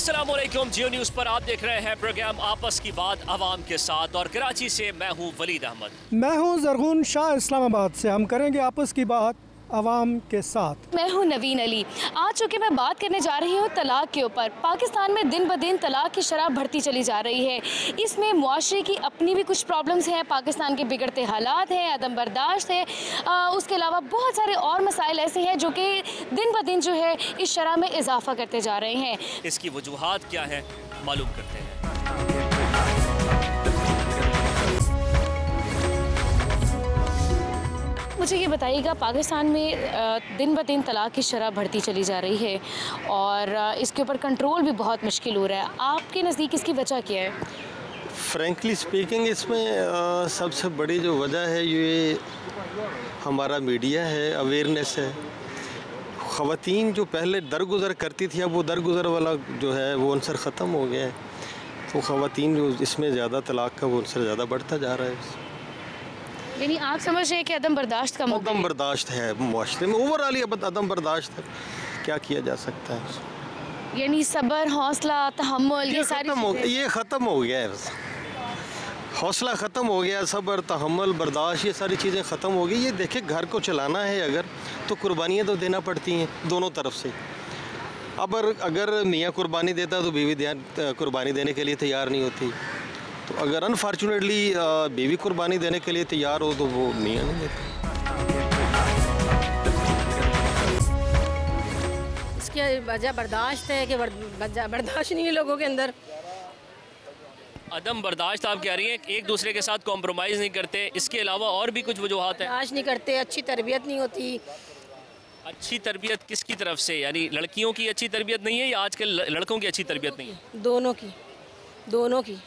अस्सलामुअलैकुम। जियो न्यूज़ पर आप देख रहे हैं प्रोग्राम आपस की बात आवाम के साथ, और कराची से मैं हूं वलीद अहमद। मैं हूं ज़रगुन शाह। इस्लामाबाद से हम करेंगे आपस की बात आवाम के साथ। मैं हूं नवीन अली। आज चूँकि मैं बात करने जा रही हूं तलाक के ऊपर। पाकिस्तान में दिन ब दिन तलाक की शरह बढ़ती चली जा रही है। इसमें मुआशरे की अपनी भी कुछ प्रॉब्लम्स हैं, पाकिस्तान के बिगड़ते हालात हैं, अदम बर्दाश्त है। उसके अलावा बहुत सारे और मसाइल ऐसे हैं जो कि दिन ब दिन जो है इस शरह में इजाफा करते जा रहे हैं। इसकी वजूहात क्या है मालूम करते हैं। मुझे ये बताइएगा, पाकिस्तान में दिन ब दिन तलाक की शरह बढ़ती चली जा रही है और इसके ऊपर कंट्रोल भी बहुत मुश्किल हो रहा है। आपके नज़दीक इसकी वजह क्या है? फ्रैंकली स्पीकिंग, इसमें सबसे बड़ी जो वजह है ये हमारा मीडिया है, अवेयरनेस है। ख़वातीन जो पहले दरगुज़र करती थी, अब वो दरगुज़र वाला जो है वो अनसर ख़त्म हो गया है। तो ख़वातीन जो इसमें ज़्यादा तलाक का वो अनसर ज़्यादा बढ़ता जा रहा है। यानी आप समझ रहे हैं कि अदम बर्दाश्त का अदम बर्दाश्त है मुआशरे में, ओवरऑल अदम बर्दाश्त है। क्या किया जा सकता है? यानी सब्र, हौसला, तहम्मुल, ये सारी ये ख़त्म हो गया है। हौसला ख़त्म हो गया, सब्र, तहम्मुल, बर्दाश्त, ये सारी चीज़ें ख़त्म हो गई। ये देखे, घर को चलाना है अगर तो कुर्बानियाँ तो देना पड़ती हैं दोनों तरफ से। अब अगर मियाँ कुर्बानी देता तो बीवी कुर्बानी देने के लिए तैयार नहीं होती। तो अगर अनफॉर्चुनेटली बीवी कुर्बानी देने के लिए तैयार हो तो वो मियाँ नहीं देते। इसकी वजह बर्दाश्त है कि बर्दाश्त नहीं है लोगों के अंदर। अदम बर्दाश्त आप कह रही हैं, एक दूसरे के साथ कॉम्प्रोमाइज़ नहीं करते। इसके अलावा और भी कुछ वजूहात हैं? बर्दाश्त नहीं करते, अच्छी तरबियत नहीं होती। अच्छी तरबियत किसकी तरफ से? यानी लड़कियों की अच्छी तरबियत नहीं है या आजकल लड़कों की अच्छी तरबियत नहीं है? दोनों की।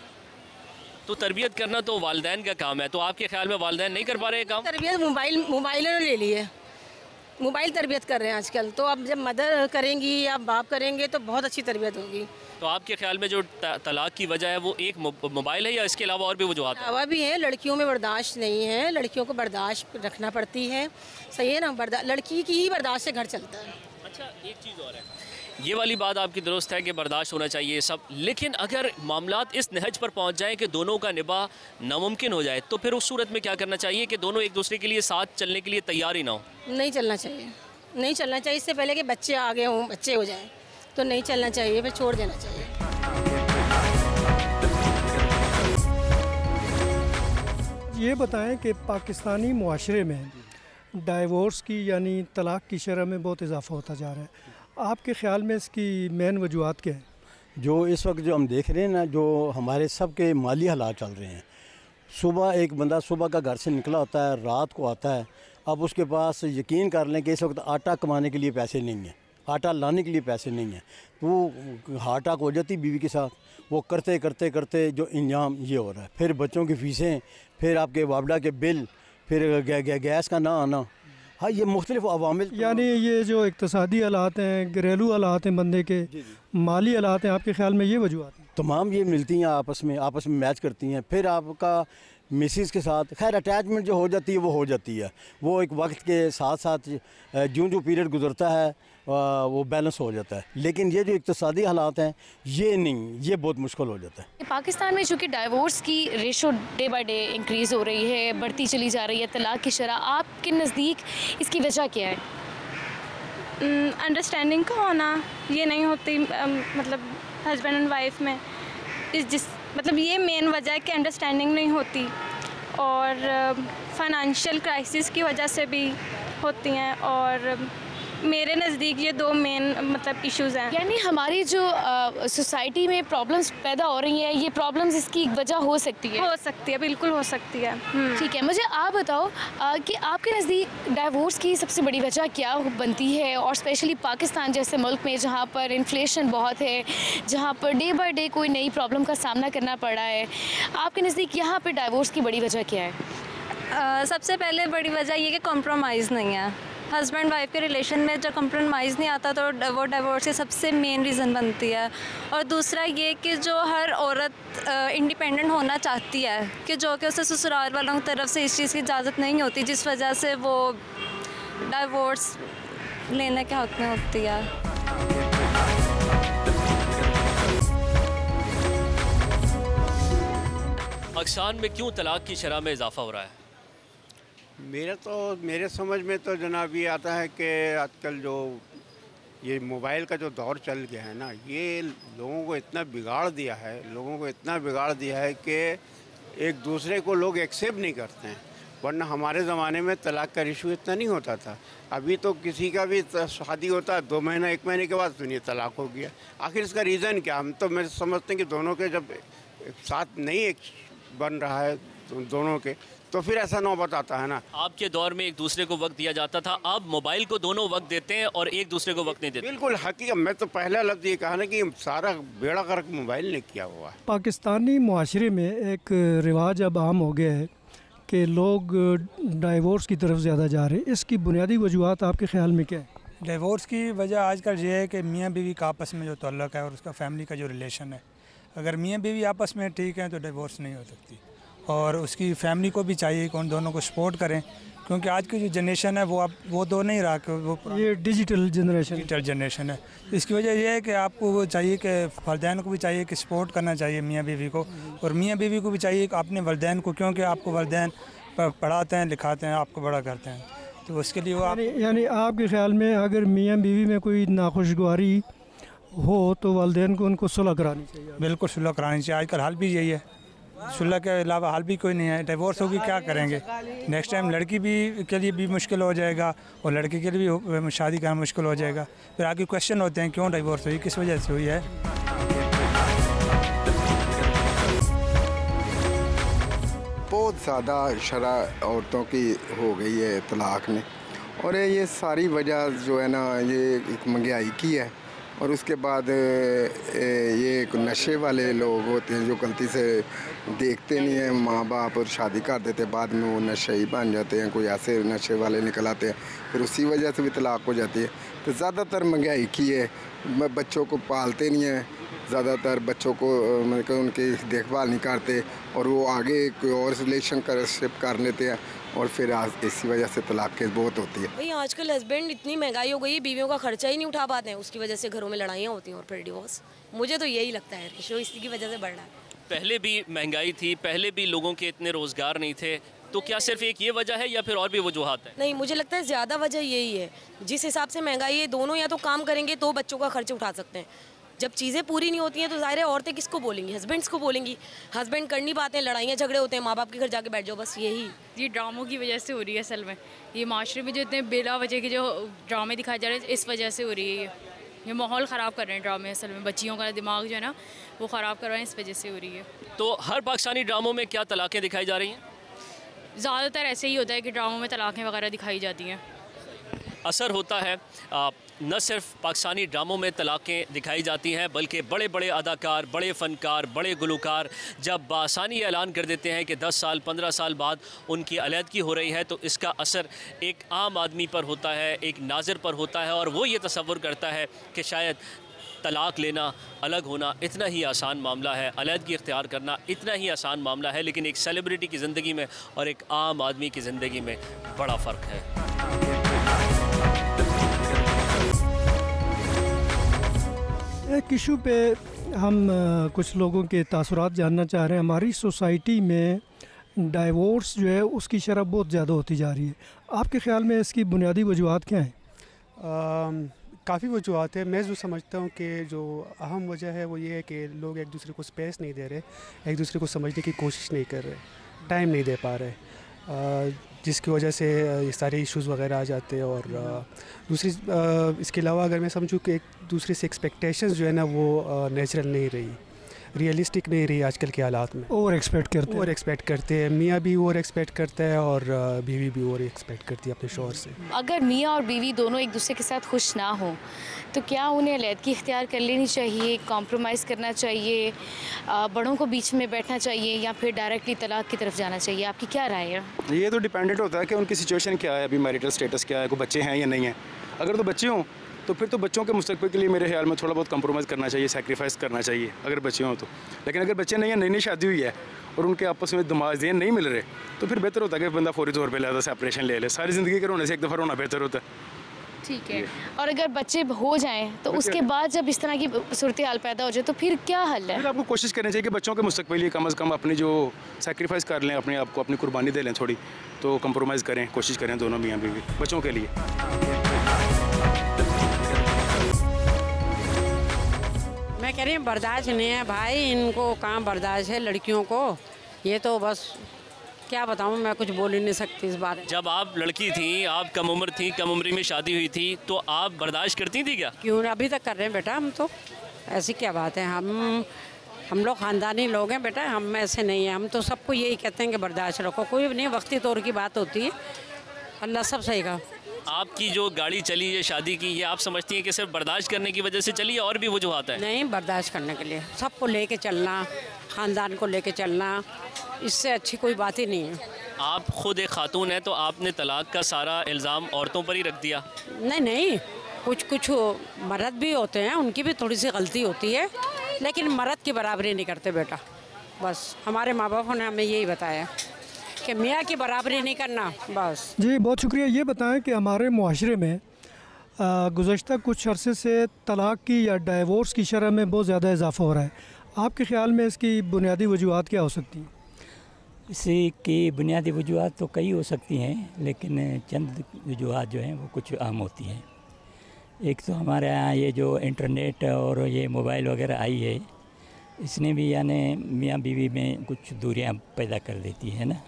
तो तरबियत करना तो वालिदैन का काम है, तो आपके ख्याल में वालिदैन नहीं कर पा रहे काम? तरबियत मोबाइलों ने ले ली है, मोबाइल तरबियत कर रहे हैं आजकल। तो अब जब मदर करेंगी या बाप करेंगे तो बहुत अच्छी तरबियत होगी। तो आपके ख्याल में जो तलाक की वजह है वो एक मोबाइल है या इसके अलावा और भी वजूहात हैं? अलावा भी है। लड़कियों में बर्दाश्त नहीं है, लड़कियों को बर्दाश्त रखना पड़ती है। सही है ना, लड़की की ही बर्दाश्त से घर चलता है। अच्छा, एक चीज़ और है, ये वाली बात आपकी दुरुस्त है कि बर्दाश्त होना चाहिए सब, लेकिन अगर मामलात इस नहज पर पहुंच जाएं कि दोनों का निभा नामुमकिन हो जाए तो फिर उस सूरत में क्या करना चाहिए कि दोनों एक दूसरे के लिए साथ चलने के लिए तैयार ही ना हो? नहीं चलना चाहिए। इससे पहले कि बच्चे आगे हों, बच्चे हो जाएं तो नहीं चलना चाहिए, फिर छोड़ देना चाहिए। ये बताएं कि पाकिस्तानी मुआशरे में डाइवोर्स की यानी तलाक की शरह में बहुत इजाफा होता जा रहा है। आपके ख़्याल में इसकी मेन वजूहात क्या है? जो इस वक्त जो हम देख रहे हैं ना, जो हमारे सब के माली हालात चल रहे हैं। सुबह एक बंदा सुबह का घर से निकला होता है, रात को आता है। अब उसके पास यकीन कर लें कि इस वक्त आटा कमाने के लिए पैसे नहीं हैं, आटा लाने के लिए पैसे नहीं हैं। वो हार्ट अटैक हो जाती बीवी के साथ। वो करते करते करते जो इंजाम ये हो रहा है, फिर बच्चों की फ़ीसें, फिर आपके वापडा के बिल, फिर गैस का ना आना। हाँ, ये मुख्तलिफ अवामिल, यानी ये जो इक़्तिसादी हालात हैं, घरेलू हालात हैं, बंदे के माली हालात हैं, आपके ख्याल में ये वजूहात हैं? तमाम ये मिलती हैं, आपस में मैच करती हैं। फिर आपका मिसिस के साथ खैर अटैचमेंट जो हो जाती है वो हो जाती है। वो एक वक्त के साथ साथ जो पीरियड गुजरता है वो बैलेंस हो जाता है। लेकिन ये जो इक़्तिसादी हालात हैं ये नहीं, ये बहुत मुश्किल हो जाता है। पाकिस्तान में चूँकि डाइवोर्स की ratio day by day increase हो रही है, बढ़ती चली जा रही है तलाक की शरह, आपके नज़दीक इसकी वजह क्या है? अंडरस्टैंडिंग का होना ये नहीं होती, मतलब हस्बैंड एंड वाइफ में मतलब ये मेन वजह है कि अंडरस्टैंडिंग नहीं होती। और फाइनेंशियल क्राइसिस की वजह से भी होती हैं। और मेरे नज़दीक ये दो मेन मतलब इश्यूज़ हैं। यानी हमारी जो सोसाइटी में प्रॉब्लम्स पैदा हो रही हैं, ये प्रॉब्लम्स इसकी एक वजह हो सकती है? बिल्कुल हो सकती है। ठीक है, मुझे आप बताओ कि आपके नज़दीक डाइवोर्स की सबसे बड़ी वजह क्या बनती है? और स्पेशली पाकिस्तान जैसे मुल्क में जहाँ पर इन्फ्लेशन बहुत है, जहाँ पर डे बाय डे कोई नई प्रॉब्लम का सामना करना पड़ रहा है, आपके नज़दीक यहाँ पर डाइवोर्स की बड़ी वजह क्या है? सबसे पहले बड़ी वजह ये कि कॉम्प्रोमाइज़ नहीं है। हस्बैंड वाइफ के रिलेशन में जब कंप्रोमाइज़ नहीं आता तो वो डिवोर्स की सबसे मेन रीज़न बनती है। और दूसरा ये कि जो हर औरत इंडिपेंडेंट होना चाहती है कि जो कि उसे ससुराल वालों की तरफ से इस चीज़ की इजाज़त नहीं होती, जिस वजह से वो डिवोर्स लेने के हक़ में होती है। पाकिस्तान में क्यों तलाक की शरह में इजाफा हो रहा है? मेरे समझ में तो जनाब ये आता है कि आजकल जो ये मोबाइल का जो दौर चल गया है ना, ये लोगों को इतना बिगाड़ दिया है कि एक दूसरे को लोग एक्सेप्ट नहीं करते हैं। वरना हमारे ज़माने में तलाक का इशू इतना नहीं होता था। अभी तो किसी का भी शादी होता है 2 महीना 1 महीने के बाद सुनिए तलाक हो गया। आखिर इसका रीज़न क्या? हम तो मैं समझते हैं कि दोनों के जब साथ नहीं एक बन रहा है दोनों के, तो फिर ऐसा नौबत आता है ना। आपके दौर में एक दूसरे को वक्त दिया जाता था, अब मोबाइल को दोनों वक्त देते हैं और एक दूसरे को वक्त नहीं देते। बिल्कुल हकीकत। मैं तो पहला लफ्ज़ ये कहा ना कि सारा बेड़ा गर्क मोबाइल ने किया हुआ है। पाकिस्तानी मुआशरे में एक रिवाज अब आम हो गया है कि लोग डाइवोर्स की तरफ ज़्यादा जा रहे हैं। इसकी बुनियादी वजूहत आपके ख्याल में क्या है? डिवोर्स की वजह आजकल ये है कि मियाँ बीवी का आपस में जो ताल्लुक़ है और उसका फैमिली का जो रिलेशन है, अगर मियाँ बीवी आपस में ठीक है तो डिवोर्स नहीं हो सकती। और उसकी फैमिली को भी चाहिए कि उन दोनों को सपोर्ट करें, क्योंकि आज की जो जनरेशन है वो तो नहीं रहा कि वो ये डिजिटल जनरेशन है। इसकी वजह यह है कि आपको वो चाहिए कि वालिदैन को भी चाहिए कि सपोर्ट करना चाहिए मियाँ बीवी को, और मियाँ बीवी को भी चाहिए कि अपने वालिदैन को, क्योंकि आपको वालिदैन पढ़ाते हैं लिखाते हैं, आपको बड़ा करते हैं, तो उसके लिए वो यानी आपके ख्याल में अगर मियाँ बीवी में कोई नाखुशगवारी हो तो वालिदैन को उनको सुलह करानी चाहिए? बिल्कुल सुलह करानी चाहिए। आजकल हाल भी यही है, सुलह के अलावा हाल भी कोई नहीं है। डिवोर्स होगी क्या करेंगे? नेक्स्ट टाइम लड़की भी के लिए भी मुश्किल हो जाएगा और लड़के के लिए भी शादी करना मुश्किल हो जाएगा। फिर आगे क्वेश्चन होते हैं क्यों डिवोर्स हुई, किस वजह से हुई है। बहुत ज़्यादा शरह औरतों की हो गई है तलाक में, और ये सारी वजह जो है ना ये एक महंगाई की है, और उसके बाद ये नशे वाले लोग होते हैं जो गलती से देखते नहीं हैं माँ बाप और शादी कर देते, बाद में वो नशे ही बन जाते हैं, कोई ऐसे नशे वाले निकल आते हैं, फिर उसी वजह से भी तलाक हो जाती है। तो ज़्यादातर महंगाई की है, बच्चों को पालते नहीं हैं, ज़्यादातर बच्चों को मतलब उनकी देखभाल नहीं करते, और वो आगे कोई और रिलेशन कर लेते हैं, और फिर इसी वजह से तलाक केस बहुत होती है। भाई आजकल हस्बैंड इतनी महंगाई हो गई है, बीवियों का खर्चा ही नहीं उठा पाते हैं, उसकी वजह से घरों में लड़ाइयाँ होती हैं और फिर डिवोर्स। मुझे तो यही लगता है रेशो इसी की वजह से बढ़ रहा है। पहले भी महंगाई थी, पहले भी लोगों के इतने रोज़गार नहीं थे, तो क्या सिर्फ एक ये वजह है या फिर और भी वजूहात है? नहीं, मुझे लगता है ज़्यादा वजह यही है। जिस हिसाब से महंगाई है, दोनों या तो काम करेंगे तो बच्चों का खर्च उठा सकते हैं। जब चीज़ें पूरी नहीं होती हैं तो ज़ाहिर है औरतें किसको बोलेंगी? हस्बैंड्स को बोलेंगी। हस्बैंड कर नहीं पाते हैं, लड़ाइयाँ झगड़े होते हैं, माँ बाप के घर जाके बैठ जाओ, बस यही। ये ड्रामों की वजह से हो रही है। असल में ये माशरे में जो इतने बेला वजह के जो ड्रामे दिखाए जा रहे हैं, इस वजह से हो रही है। ये माहौल ख़राब कर रहे हैं ड्रामे, असल में बच्चियों का दिमाग जो है ना वो ख़राब कर रहे हैं, इस वजह से हो रही है। तो हर पाकिस्तानी ड्रामों में क्या तलाक़ें दिखाई जा रही हैं? ज़्यादातर ऐसे ही होता है कि ड्रामों में तलाक़ें वगैरह दिखाई जाती हैं। असर होता है न सिर्फ पाकिस्तानी ड्रामों में तलाक़ें दिखाई जाती हैं, बल्कि बड़े बड़े अदाकार, बड़े फ़नकार, बड़े गुलकार जब बासानी ऐलान कर देते हैं कि 10 साल 15 साल बाद उनकी अलहदगी हो रही है, तो इसका असर एक आम आदमी पर होता है, एक नाज़िर पर होता है, और वो ये तसव्वुर करता है कि शायद तलाक़ लेना, अलग होना इतना ही आसान मामला है, अलहदगी इख्तियार करना इतना ही आसान मामला है, लेकिन एक सेलिब्रिटी की ज़िंदगी में और एक आम आदमी की ज़िंदगी में बड़ा फ़र्क है। एक इशू पे हम कुछ लोगों के तासुरात जानना चाह रहे हैं। हमारी सोसाइटी में डाइवोर्स जो है उसकी शरह बहुत ज़्यादा होती जा रही है। आपके ख़्याल में इसकी बुनियादी वजूहत क्या हैं? काफ़ी वजूहत है। मैं जो समझता हूँ कि जो अहम वजह है वो ये है कि लोग एक दूसरे को स्पेस नहीं दे रहे, एक दूसरे को समझने की कोशिश नहीं कर रहे, टाइम नहीं दे पा रहे, जिसकी वजह से ये सारे इश्यूज़ वगैरह आ जाते हैं। और दूसरी इसके अलावा अगर मैं समझूँ कि एक दूसरे से एक्सपेक्टेशंस जो है ना वो नेचुरल नहीं रही, रियलिस्टिक नहीं रही आजकल के हालात में। ओवर एक्सपेक्ट करते हैं, मियाँ भी ओवर एक्सपेक्ट करता है और बीवी भी ओवर एक्सपेक्ट करती है अपने शौहर से। अगर मियाँ और बीवी दोनों एक दूसरे के साथ खुश ना हो तो क्या उन्हें अलहदगी इख्तियार कर लेनी चाहिए, कॉम्प्रोमाइज़ करना चाहिए, बड़ों को बीच में बैठना चाहिए, या फिर डायरेक्टली तलाक की तरफ जाना चाहिए? आपकी क्या राय है? ये तो डिपेंडेंट होता है कि उनकी सिचुएशन क्या है, अभी मैरिटल स्टेटस क्या है, कोई बच्चे हैं या नहीं हैं। अगर तो बच्चे हों तो फिर तो बच्चों के मुस्तकबिल के लिए मेरे ख्याल में थोड़ा बहुत कंप्रोमाइज़ करना चाहिए, सैक्रिफाइस करना चाहिए अगर बच्चे हों तो। लेकिन अगर बच्चे नहीं हैं, नई नई शादी हुई है और उनके आपस में दिमाग ज़हन नहीं मिल रहे, तो फिर बेहतर होता है कि बंदा फौरी तौर पे लिहाजा सेपरेशन ले ले। सारी ज़िंदगी के रोने से एक दफ़ा रोना बेहतर होता है। ठीक है। और अगर बच्चे हो जाएं तो उसके बाद जब इस तरह की सूरत हाल पैदा हो जाए तो फिर क्या हल है? फिर आपको कोशिश करनी चाहिए कि बच्चों के मुस्तकबिल के लिए कम से कम अपनी जो सेक्रीफाइस कर लें, अपने आप को अपनी कुर्बानी दे लें थोड़ी, तो कंप्रोमाइज़ करें, कोशिश करें दोनों मियाँ बीवी बच्चों के लिए। मैं कह रही हूँ बर्दाश्त नहीं है भाई, इनको कहाँ बर्दाश्त है लड़कियों को। ये तो बस क्या बताऊँ, मैं कुछ बोल ही नहीं सकती इस बारे में। जब आप लड़की थी, आप कम उम्र थी, कम उम्र में शादी हुई थी, तो आप बर्दाश्त करती थी क्या? क्यों अभी तक कर रहे हैं बेटा, हम तो ऐसी क्या बात है, हम लोग ख़ानदानी लोग हैं बेटा, हम ऐसे नहीं हैं। हम तो सबको यही कहते हैं कि बर्दाश्त रखो, कोई नहीं, वक्ती तौर की बात होती है, अल्लाह सब सही का। आपकी जो गाड़ी चली है शादी की, ये आप समझती हैं कि सिर्फ बर्दाश्त करने की वजह से चली है और भी वजूहात है? नहीं, बर्दाश्त करने के लिए, सबको लेके चलना, ख़ानदान को लेके चलना, इससे अच्छी कोई बात ही नहीं है। आप खुद एक खातून हैं तो आपने तलाक का सारा इल्ज़ाम औरतों पर ही रख दिया? नहीं, कुछ मर्द भी होते हैं, उनकी भी थोड़ी सी गलती होती है, लेकिन मर्द की बराबरी नहीं करते बेटा। बस हमारे माँ बापों ने हमें यही बताया कि मियाँ की बराबरी नहीं करना, बस। जी बहुत शुक्रिया। ये बताएं कि हमारे मुआशरे में गुज़श्ता कुछ अरसे से तलाक़ की या डाइवोर्स की शरह में बहुत ज़्यादा इजाफ़ा हो रहा है। आपके ख़्याल में इसकी बुनियादी वजूहात क्या हो सकती हैं? इसी की बुनियादी वजूहात तो कई हो सकती हैं, लेकिन चंद वजूहात जो हैं वो कुछ आम होती हैं। एक तो हमारे यहाँ ये जो इंटरनेट और ये मोबाइल वगैरह आई है, इसने भी यानी मियाँ बीवी में कुछ दूरियां पैदा कर देती है ना।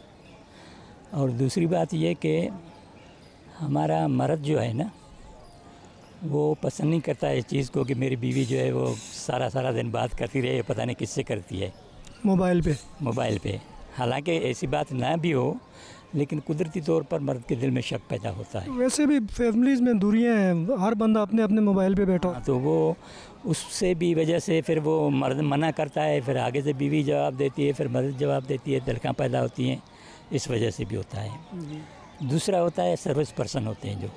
और दूसरी बात ये कि हमारा मर्द जो है ना, वो पसंद नहीं करता है इस चीज़ को कि मेरी बीवी जो है वो सारा दिन बात करती रहे, पता नहीं किससे करती है, मोबाइल पे। हालांकि ऐसी बात ना भी हो, लेकिन कुदरती तौर पर मर्द के दिल में शक पैदा होता है। वैसे भी फैमिलीज़ में दूरियां हैं, हर बंदा अपने अपने मोबाइल पे बैठा, तो वो उससे भी वजह से फिर वो मर्द मना करता है, फिर आगे से बीवी जवाब देती है, फिर मर्द जवाब देती है, तलख़ां पैदा होती हैं, इस वजह से भी होता है। दूसरा होता है सर्विस पर्सन होते हैं जो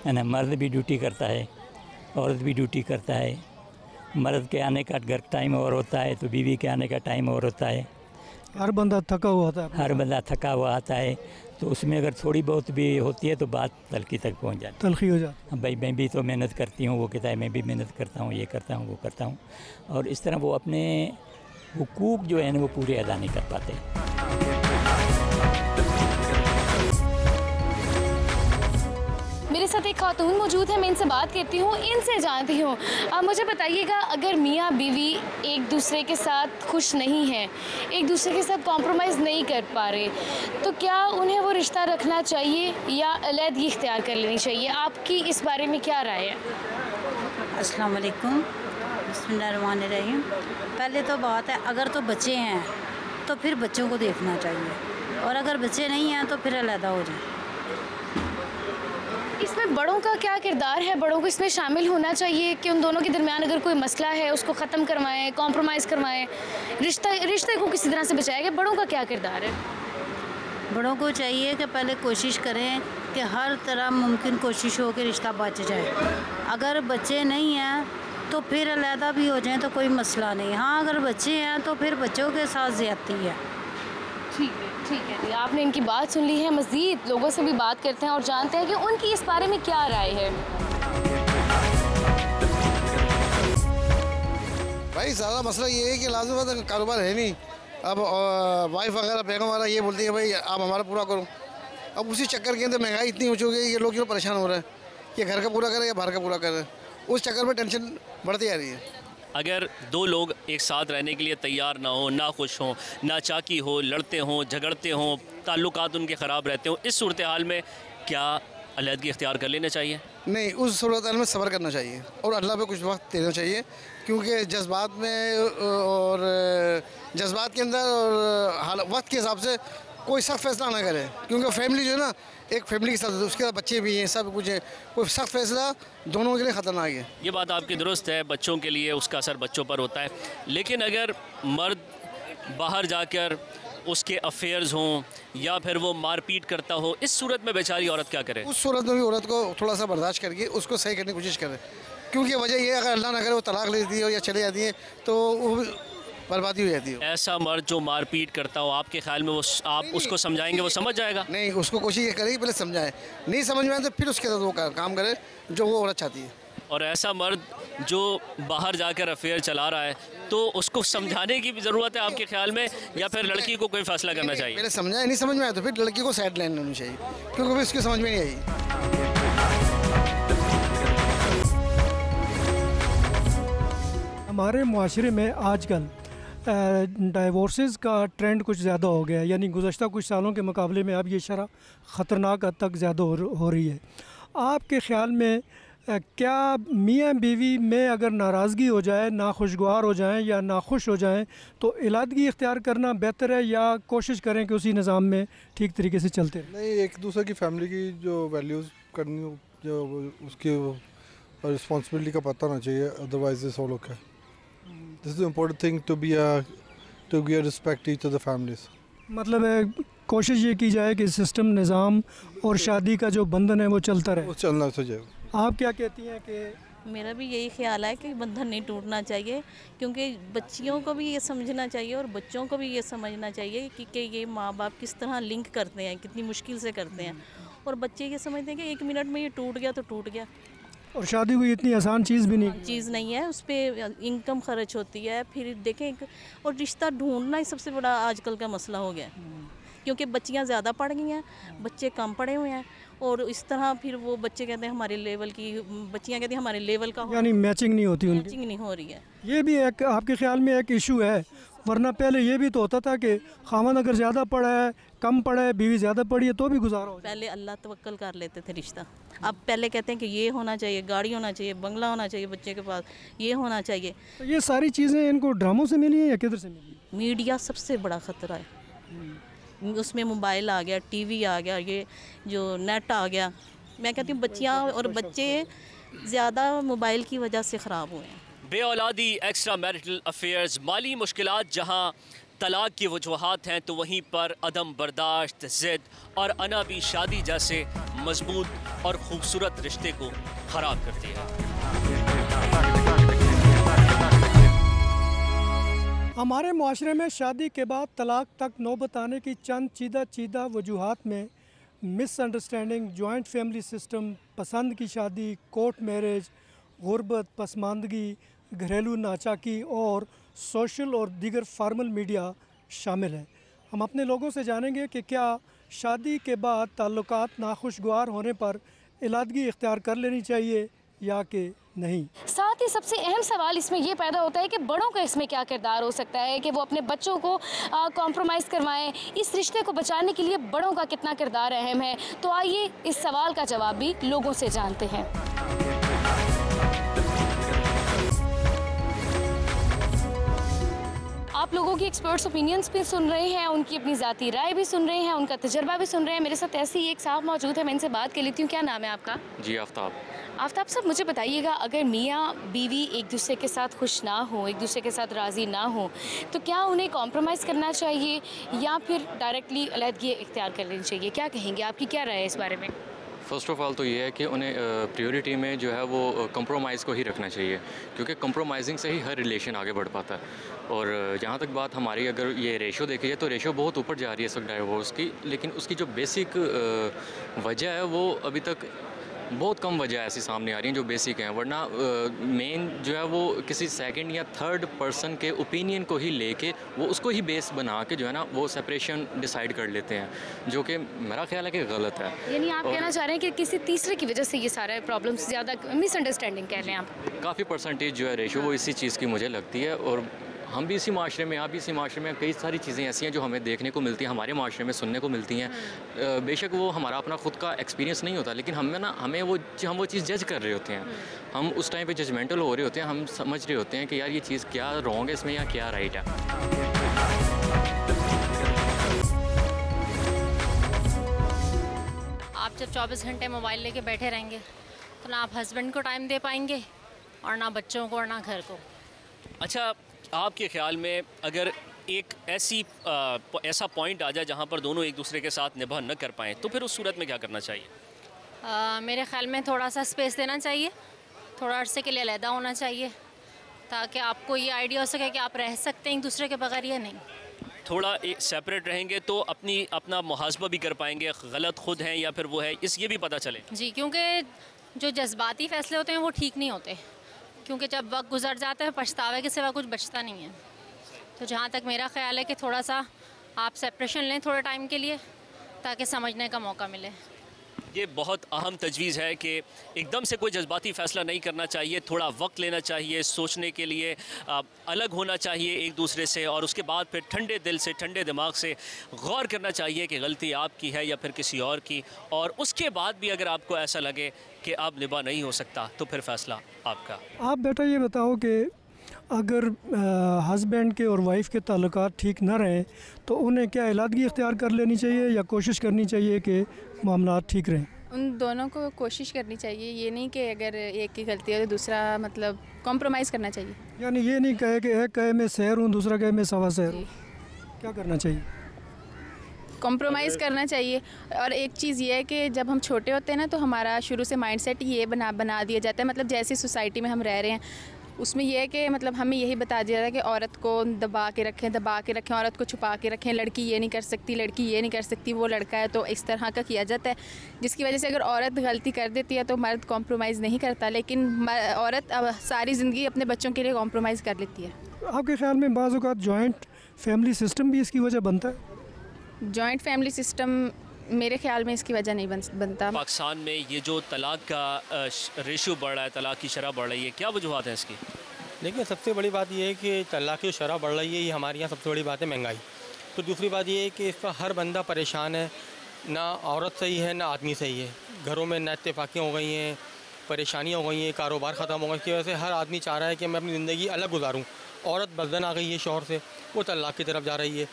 है ना, मर्द भी ड्यूटी करता है, औरत भी ड्यूटी करता है। मर्द के आने का घर टाइम और होता है तो बीवी के आने का टाइम और होता है। हर बंदा थका हुआ आता है, तो उसमें अगर थोड़ी बहुत भी होती है तो बात तलखी तक पहुंच जाती है, तलखी हो जाती है। भाई मैं भी तो मेहनत करती हूँ, वो कहता है मैं भी मेहनत करता हूँ, ये करता हूँ, वो करता हूँ, और इस तरह वो अपने हुकूक जो है ना वो पूरे अदा नहीं कर पाते। मेरे साथ एक खातून मौजूद है, मैं इनसे बात करती हूँ, इनसे जानती हूँ। आप मुझे बताइएगा, अगर मियाँ बीवी एक दूसरे के साथ खुश नहीं हैं, एक दूसरे के साथ कॉम्प्रोमाइज़ नहीं कर पा रहे, तो क्या उन्हें वो रिश्ता रखना चाहिए या अलहदगी इख्तियार कर लेनी चाहिए? आपकी इस बारे में क्या राय है? अस्सलाम वालेकुम, बिस्मिल्लाहिर्रहमानिर्रहीम। पहले तो बात है, अगर तो बच्चे हैं तो फिर बच्चों को देखना चाहिए, और अगर बच्चे नहीं हैं तो फिर अलहदा हो जाए। इसमें बड़ों का क्या किरदार है? बड़ों को इसमें शामिल होना चाहिए कि उन दोनों के दरमियान अगर कोई मसला है उसको ख़त्म करवाएं, कॉम्प्रोमाइज़ करवाएं, रिश्ते को किसी तरह से बचाएं। बड़ों का क्या किरदार है? बड़ों को चाहिए कि पहले कोशिश करें कि हर तरह मुमकिन कोशिश हो कि रिश्ता बच जाए। अगर बच्चे नहीं हैं तो फिर अलहदा भी हो जाएं तो कोई मसला नहीं। हाँ, अगर बच्चे हैं तो फिर बच्चों के साथ ज़्यादती है। ठीक है, आपने इनकी बात सुन ली है। मज़ीद लोगों से भी बात करते हैं और जानते हैं कि उनकी इस बारे में क्या राय है। भाई सारा मसला ये है कि लाज़िम कारोबार है नहीं। अब वाइफ वगैरह बेगम वगैरह ये बोलती है भाई आप हमारा पूरा करो। अब उसी चक्कर के अंदर महंगाई इतनी हो चुकी है कि लोग जो परेशान हो रहे हैं कि घर का पूरा करें या बाहर का पूरा करें, उस चक्कर में टेंशन बढ़ती आ रही है। अगर दो लोग एक साथ रहने के लिए तैयार ना हो, ना खुश हों, ना चाकी हो, लड़ते हों, झगड़ते हों, ताल्लुकात उनके ख़राब रहते हों, इस सूरत हाल में क्या अलहदगी इख्तियार कर लेना चाहिए? नहीं, उस सूरत हाल में सब्र करना चाहिए और अल्लाह पे कुछ वक्त देना चाहिए, क्योंकि जज्बात में और जज्बात के अंदर और वक्त के हिसाब से कोई सख्त फैसला ना करे, क्योंकि फैमिली जो है ना, एक फैमिली के साथ उसके साथ बच्चे भी हैं, सब कुछ है। कोई सख्त फैसला दोनों के लिए ख़तरनाक है। ये बात आपकी दुरुस्त है, बच्चों के लिए उसका असर बच्चों पर होता है, लेकिन अगर मर्द बाहर जाकर उसके अफेयर्स हों या फिर वो मारपीट करता हो, इस सूरत में बेचारी औरत क्या करे? उस सूरत में भी औरत को थोड़ा सा बर्दाश्त करके उसको सही करने की कोशिश करे, क्योंकि वजह ये अगर अल्लाह ना करे वो तलाक ले देती है या चले जाती है तो बर्बादी हो जाती है। ऐसा मर्द जो मारपीट करता हो, आपके ख्याल में वो आप उसको समझाएंगे, वो समझ जाएगा? नहीं, उसको कोशिश ये करेगी पहले समझाए, नहीं समझ में आए तो फिर उसके साथ वो काम करे जो वो औरत चाहती है। और ऐसा मर्द जो बाहर जाकर अफेयर चला रहा है, तो उसको समझाने की भी ज़रूरत है आपके ख्याल में, या फिर लड़की को कोई फैसला करना चाहिए? पहले समझाए, नहीं समझ में आया तो फिर लड़की को साइड लाइन लेनी चाहिए, क्योंकि फिर उसकी समझ में नहीं आई। हमारे माशरे में आजकल डाइवोर्सेस का ट्रेंड कुछ ज़्यादा हो गया है, यानी गुज़श्ता कुछ सालों के मुकाबले में अब ये शरह ख़तरनाक हद तक ज़्यादा हो रही है। आपके ख़्याल में क्या मियाँ बीवी में अगर नाराज़गी हो जाए, नाखुशगवार हो जाएं या नाखुश हो जाएं, तो इलादगी इख्तियार करना बेहतर है या कोशिश करें कि उसी निज़ाम में ठीक तरीके से चलते रहें? नहीं, एक दूसरे की फैमिली की जो वैल्यूज़ करनी, जो उसकी रिस्पॉन्सिबिलिटी का पता होना चाहिए, otherwise this all okay. This is the important thing to give respect each of the families. मतलब है कोशिश ये की जाए कि सिस्टम, निज़ाम और शादी का जो बंधन है वो चलता रहे, वो चलना चाहिए। आप क्या कहती हैं? कि मेरा भी यही ख्याल है कि बंधन नहीं टूटना चाहिए, क्योंकि बच्चियों को भी ये समझना चाहिए और बच्चों को भी ये समझना चाहिए कि ये माँ बाप किस तरह लिंक करते हैं, कितनी मुश्किल से करते हैं, और बच्चे ये समझते हैं कि 1 मिनट में ये टूट गया तो टूट गया। और शादी कोई इतनी आसान चीज़ भी नहीं है, उस पर इनकम खर्च होती है, फिर देखें और रिश्ता ढूंढना ही सबसे बड़ा आजकल का मसला हो गया, क्योंकि बच्चियाँ ज़्यादा पढ़ गई हैं, बच्चे कम पढ़े हुए हैं, और इस तरह फिर वो बच्चे कहते हैं हमारे लेवल की, बच्चियाँ कहती हैं हमारे लेवल का, यानी मैचिंग नहीं होती, मैचिंग नहीं हो रही है। ये भी एक आपके ख्याल में एक इशू है, वरना पहले ये भी तो होता था कि खामन अगर ज़्यादा पढ़ा है, कम पढ़ा है, बीवी ज़्यादा पढ़ी है तो भी गुजारा हो। पहले अल्लाह तवक्कल कर लेते थे रिश्ता, अब पहले कहते हैं कि ये होना चाहिए, गाड़ी होना चाहिए, बंगला होना चाहिए बच्चे के पास, ये होना चाहिए। तो ये सारी चीज़ें इनको ड्रामों से मिली हैं या किधर से मिली? मीडिया सबसे बड़ा ख़तरा है, उसमें मोबाइल आ गया, टीवी आ गया, ये जो नेट आ गया। मैं कहती हूँ बच्चियाँ और बच्चे ज़्यादा मोबाइल की वजह से ख़राब हुए हैं। बेऔलादी, एक्स्ट्रा मैरिटल अफेयर्स, माली मुश्किलात जहाँ तलाक की वजूहात हैं, तो वहीं पर अदम बर्दाश्त, ज़िद और अना भी शादी जैसे मजबूत और ख़ूबसूरत रिश्ते को ख़राब करती है। हमारे माशरे में शादी के बाद तलाक तक नौबत आने की चंद चीदा वजूहात में मिसअंडरस्टैंडिंग, जॉइंट फैमिली सिस्टम, पसंद की शादी, कोर्ट मैरिज, गुर्बत, पसमानदगी, घरेलू नाचाकी और सोशल और दीगर फार्मल मीडिया शामिल है। हम अपने लोगों से जानेंगे कि क्या शादी के बाद ताल्लुकात नाखुशगवार होने पर इलादगी इख्तियार कर लेनी चाहिए या कि नहीं। साथ ही सबसे अहम सवाल इसमें ये पैदा होता है कि बड़ों का इसमें क्या किरदार हो सकता है कि वो अपने बच्चों को कॉम्प्रोमाइज़ करवाएं। इस रिश्ते को बचाने के लिए बड़ों का कितना किरदार अहम है, तो आइए इस सवाल का जवाब भी लोगों से जानते हैं। आप लोगों की एक्सपर्ट्स ओपिनियंस भी सुन रहे हैं, उनकी अपनी ज़ाती राय भी सुन रहे हैं, उनका तजर्बा भी सुन रहे हैं। मेरे साथ ऐसे ही एक साहब मौजूद है, मैं इनसे बात कर लेती हूँ। क्या नाम है आपका? जी, आफ्ताब। आफ्ताब साहब, मुझे बताइएगा, अगर मियाँ बीवी एक दूसरे के साथ खुश ना हो, एक दूसरे के साथ राज़ी ना हो, तो क्या उन्हें कॉम्प्रोमाइज़ करना चाहिए या फिर डायरेक्टली अलहदगी इख्तियार कर लेनी चाहिए? क्या कहेंगे, आपकी क्या राय है इस बारे में? फ़र्स्ट ऑफ़ ऑल तो ये है कि उन्हें प्रायोरिटी में जो है वो कंप्रोमाइज़ को ही रखना चाहिए, क्योंकि कंप्रोमाइजिंग से ही हर रिलेशन आगे बढ़ पाता है। और जहाँ तक बात हमारी अगर ये रेशो देखी जाए तो रेशो बहुत ऊपर जा रही है इस वक्त डाइवोर्स की, लेकिन उसकी जो बेसिक वजह है वो अभी तक बहुत कम वजह ऐसी सामने आ रही हैं जो बेसिक हैं, वरना मेन जो है वो किसी सेकंड या थर्ड पर्सन के ओपिनियन को ही लेके वो उसको ही बेस बना के जो है ना वो सेपरेशन डिसाइड कर लेते हैं, जो कि मेरा ख्याल है कि गलत है। यानी आप कहना चाह रहे हैं कि किसी तीसरे की वजह से ये सारे प्रॉब्लम्स, ज़्यादा मिसअंडरस्टैंडिंग कह रहे हैं आप? काफ़ी परसेंटेज जो है रेशो वो इसी चीज़ की मुझे लगती है, और हम भी इसी माशरे में, आप भी इसी माशरे में, कई सारी चीज़ें ऐसी हैं जो हमें देखने को मिलती हैं, हमारे माशरे में सुनने को मिलती हैं। बेशक वो हमारा अपना खुद का एक्सपीरियंस नहीं होता, लेकिन हम वो चीज़ जज कर रहे होते हैं, हम उस टाइम पे जजमेंटल हो रहे होते हैं, हम समझ रहे होते हैं कि यार ये चीज़ क्या रॉन्ग है इसमें या क्या राइट है। आप जब 24 घंटे मोबाइल लेके बैठे रहेंगे तो ना आप हस्बैंड को टाइम दे पाएंगे और ना बच्चों को और ना घर को। अच्छा, आपके ख़्याल में अगर एक ऐसा पॉइंट आ जाए जहाँ पर दोनों एक दूसरे के साथ निभा न कर पाएँ, तो फिर उस सूरत में क्या करना चाहिए? मेरे ख्याल में थोड़ा सा स्पेस देना चाहिए, थोड़ा अरसे के लिए अलहदा होना चाहिए, ताकि आपको ये आइडिया हो सके कि आप रह सकते हैं एक दूसरे के बगैर या नहीं। थोड़ा सेपरेट रहेंगे तो अपना मुहासबा भी कर पाएंगे, गलत खुद हैं या फिर वो है, ये भी पता चले। जी, क्योंकि जो जज्बाती फ़ैसले होते हैं वो ठीक नहीं होते, क्योंकि जब वक्त गुजर जाता है पछतावे के सिवा कुछ बचता नहीं है। तो जहाँ तक मेरा ख्याल है कि थोड़ा सा आप सेपरेशन लें थोड़े टाइम के लिए, ताकि समझने का मौका मिले। ये बहुत अहम तजवीज़ है कि एकदम से कोई जज्बाती फ़ैसला नहीं करना चाहिए, थोड़ा वक्त लेना चाहिए, सोचने के लिए अलग होना चाहिए एक दूसरे से, और उसके बाद फिर ठंडे दिल से, ठंडे दिमाग से गौर करना चाहिए कि गलती आपकी है या फिर किसी और की। और उसके बाद भी अगर आपको ऐसा लगे कि अब निभा नहीं हो सकता तो फिर फ़ैसला आपका। आप बेटा ये बताओ कि अगर हस्बैंड के और वाइफ के ताल्लुकात ठीक ना रहें तो उन्हें क्या अलहदगी इख्तियार कर लेनी चाहिए या कोशिश करनी चाहिए कि मामला ठीक रहें? उन दोनों को कोशिश करनी चाहिए, ये नहीं कि अगर एक की गलती है तो दूसरा मतलब कॉम्प्रोमाइज़ करना चाहिए। यानी ये नहीं कहे कि एक कहे मैं सैर हूँ दूसरा कहे मैं सवा सैर हूँ, क्या करना चाहिए? कॉम्प्रोमाइज़ करना चाहिए। और एक चीज़ ये है कि जब हम छोटे होते हैं ना तो हमारा शुरू से माइंडसेट ये बना दिया जाता है, मतलब जैसी सोसाइटी में हम रह रहे हैं उसमें यह है कि मतलब हमें यही बता दिया जाता है कि औरत को दबा के रखें, औरत को छुपा के रखें, लड़की ये नहीं कर सकती, लड़की ये नहीं कर सकती, वो लड़का है, तो इस तरह का किया जाता है, जिसकी वजह से अगर औरत गलती कर देती है तो मर्द कॉम्प्रोमाइज़ नहीं करता, लेकिन औरत अब सारी ज़िंदगी अपने बच्चों के लिए कॉम्प्रोमाइज़ कर लेती है। आपके ख्याल में बाज़ औक़ात जॉइंट फैमिली सिस्टम भी इसकी वजह बनता है? जॉइंट फैमिली सिस्टम मेरे ख्याल में इसकी वजह नहीं बनता। पाकिस्तान में ये जो तलाक़ का रेशो बढ़ रहा है, तलाक़ की शरह बढ़ रही है, क्या वजूहत है इसकी? देखिए, सबसे बड़ी बात ये है कि तलाक़ की शरह बढ़ रही है, ये हमारे यहाँ सबसे बड़ी बात है महंगाई। तो दूसरी बात ये है कि इस पर हर बंदा परेशान है, ना औरत सही है ना आदमी सही है, घरों में नाइत्तेफाकियाँ हो गई हैं, परेशानियाँ हो गई हैं, कारोबार ख़त्म हो गए, इसकी वजह से हर आदमी चाह रहा है कि मैं अपनी ज़िंदगी अलग गुजारूँ। औरत बज़दन आ गई है शौहर से, वो तलाक़ की तरफ जा रही है,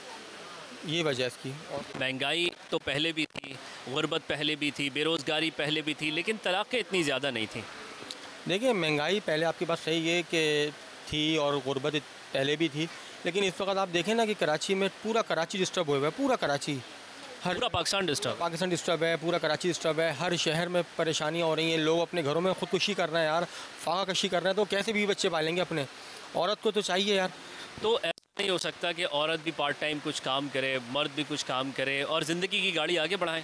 ये वजह इसकी। महंगाई तो पहले भी थी, गुर्बत पहले भी थी, बेरोज़गारी पहले भी थी, लेकिन तलाक़ें इतनी ज़्यादा नहीं थी। देखिए, महंगाई पहले आपकी बात सही है कि थी और गुर्बत पहले भी थी, लेकिन इस वक्त आप देखें ना कि कराची में पूरा कराची डिस्टर्ब हुआ है, पूरा कराची, पूरा पाकिस्तान डिस्टर्ब है, पूरा कराची डिस्टर्ब है, हर शहर में परेशानियाँ हो रही हैं, लोग अपने घरों में ख़ुदकुशी कर रहे हैं यार, फाका कशी कर रहे हैं, तो कैसे भी बच्चे पालेंगे अपने? औरत को तो चाहिए यार। तो ऐसा नहीं हो सकता कि औरत भी पार्ट टाइम कुछ काम करे, मर्द भी कुछ काम करे और ज़िंदगी की गाड़ी आगे बढ़ाएं?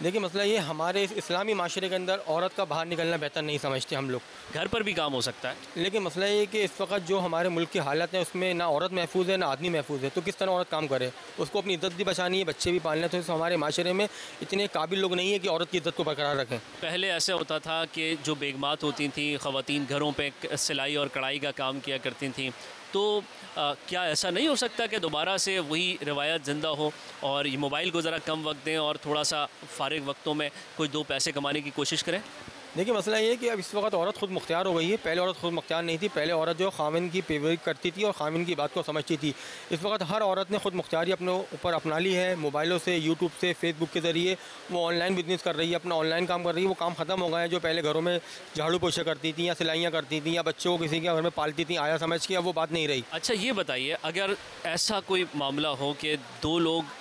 देखिए, मसला ये हमारे इस इस्लामी माशरे के अंदर औरत का बाहर निकलना बेहतर नहीं समझते हम लोग। घर पर भी काम हो सकता है, लेकिन मसला ये कि इस वक्त जो हमारे मुल्क की हालत है उसमें ना औरत महफूज है ना आदमी महफूज है, तो किस तरह औरत काम करे? उसको अपनी इज़्ज़त भी बचानी है, बच्चे भी पालने, तो हमारे माशरे में इतने काबिल लोग नहीं है कि औरत की इज़्ज़त को बरकरार रखें। पहले ऐसे होता था कि जो बेगमात होती थी, ख़वातीन घरों पर सिलाई और कढ़ाई का काम किया करती थी, तो क्या ऐसा नहीं हो सकता कि दोबारा से वही रिवायत ज़िंदा हो और ये मोबाइल को ज़रा कम वक्त दें और थोड़ा सा फ़ारिग वक्तों में कुछ दो पैसे कमाने की कोशिश करें? देखिए, मसला ये है कि अब इस वक्त औरत खुद मुख्तियार हो गई है, पहले औरत खुद मुख्तियार नहीं थी, पहले औरत जो खामिन की पेवरी करती थी और खामिन की बात को समझती थी। इस वक्त हर औरत ने खुद मुख्तियारी अपने ऊपर अपना ली है, मोबाइलों से, यूट्यूब से, फेसबुक के ज़रिए वो ऑनलाइन बिजनेस कर रही है, अपना ऑनलाइन काम कर रही है। वो काम ख़त्म हो गए हैं जो पहले घरों में झाड़ू पोछा करती थी या सिलाइयाँ करती थी या बच्चों को किसी के घर में पालती थी आया समझ के, अब वो बात नहीं रही। अच्छा, ये बताइए, अगर ऐसा कोई मामला हो कि दो लोग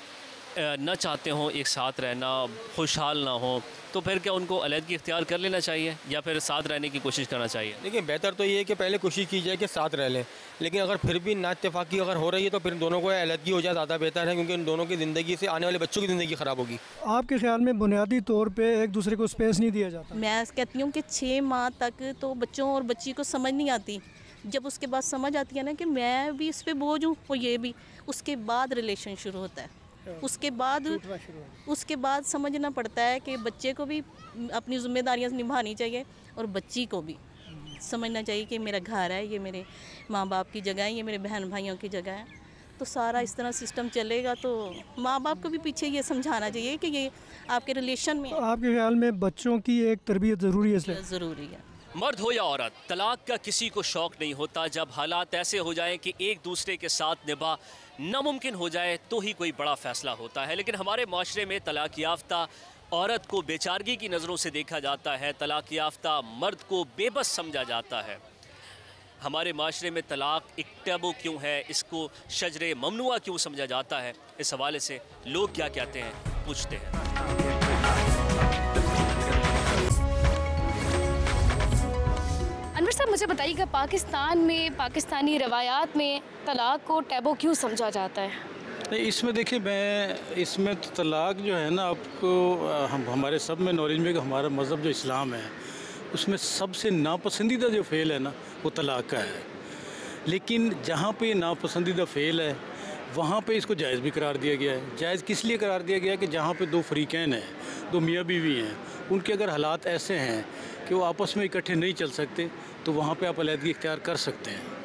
न चाहते हों एक साथ रहना, खुशहाल ना हो, तो फिर क्या उनको अलहदगी इख्तियार कर लेना चाहिए या फिर साथ रहने की कोशिश करना चाहिए? देखिए, बेहतर तो ये है कि पहले कोशिश की जाए कि साथ रह लें, लेकिन अगर फिर भी नाइत्तेफाकी अगर हो रही है तो फिर दोनों को अलहदगी हो जाए ज़्यादा बेहतर है, क्योंकि उन दोनों की ज़िंदगी से आने वाले बच्चों की ज़िंदगी ख़राब होगी। आपके ख्याल में बुनियादी तौर पर एक दूसरे को स्पेस नहीं दिया जाता? मैं कहती हूँ कि 6 माह तक तो बच्चों और बच्ची को समझ नहीं आती, जब उसके बाद समझ आती है ना कि मैं भी इस पर बोझ हूँ और ये भी, उसके बाद रिलेशन शुरू होता है। उसके बाद समझना पड़ता है कि बच्चे को भी अपनी ज़िम्मेदारियां निभानी चाहिए और बच्ची को भी समझना चाहिए कि मेरा घर है, ये मेरे माँ बाप की जगह है, ये मेरे बहन भाइयों की जगह है। तो सारा इस तरह सिस्टम चलेगा तो माँ बाप को भी पीछे ये समझाना चाहिए कि ये आपके रिलेशन में। आपके ख्याल में बच्चों की एक तरबियत ज़रूरी है? इसलिए ज़रूरी है। मर्द हो या औरत, तलाक का किसी को शौक़ नहीं होता। जब हालात ऐसे हो जाएं कि एक दूसरे के साथ निभा नामुमकिन हो जाए तो ही कोई बड़ा फ़ैसला होता है। लेकिन हमारे माशरे में तलाक याफ्ता औरत को बेचारगी की नज़रों से देखा जाता है, तलाक याफ्ता मर्द को बेबस समझा जाता है। हमारे माशरे में तलाक एक टैबू क्यों है, इसको शजरे ममनुआ क्यों समझा जाता है, इस हवाले से लोग क्या कहते हैं, पूछते हैं। अनवर साहब, मुझे बताइएगा पाकिस्तान में, पाकिस्तानी रवायात में तलाक को टैबू क्यों समझा जाता है? नहीं, इसमें देखिए, मैं इसमें तो तलाक जो है ना, आपको हमारे सब में नॉलेज में कि हमारा मज़हब जो इस्लाम है उसमें सबसे नापसंदीदा जो फ़ेल है ना वो तलाक का है। लेकिन जहाँ पे नापसंदीदा फ़ेल है वहाँ पे इसको जायज़ भी करार दिया गया है। जायज़ किस लिए करार दिया गया है कि जहाँ पे दो फ़रीक़ैन हैं, दो मियाँ बीवी हैं, उनके अगर हालात ऐसे हैं कि वो आपस में इकट्ठे नहीं चल सकते तो वहाँ पे आप अलहदगी इख्तियार कर सकते हैं।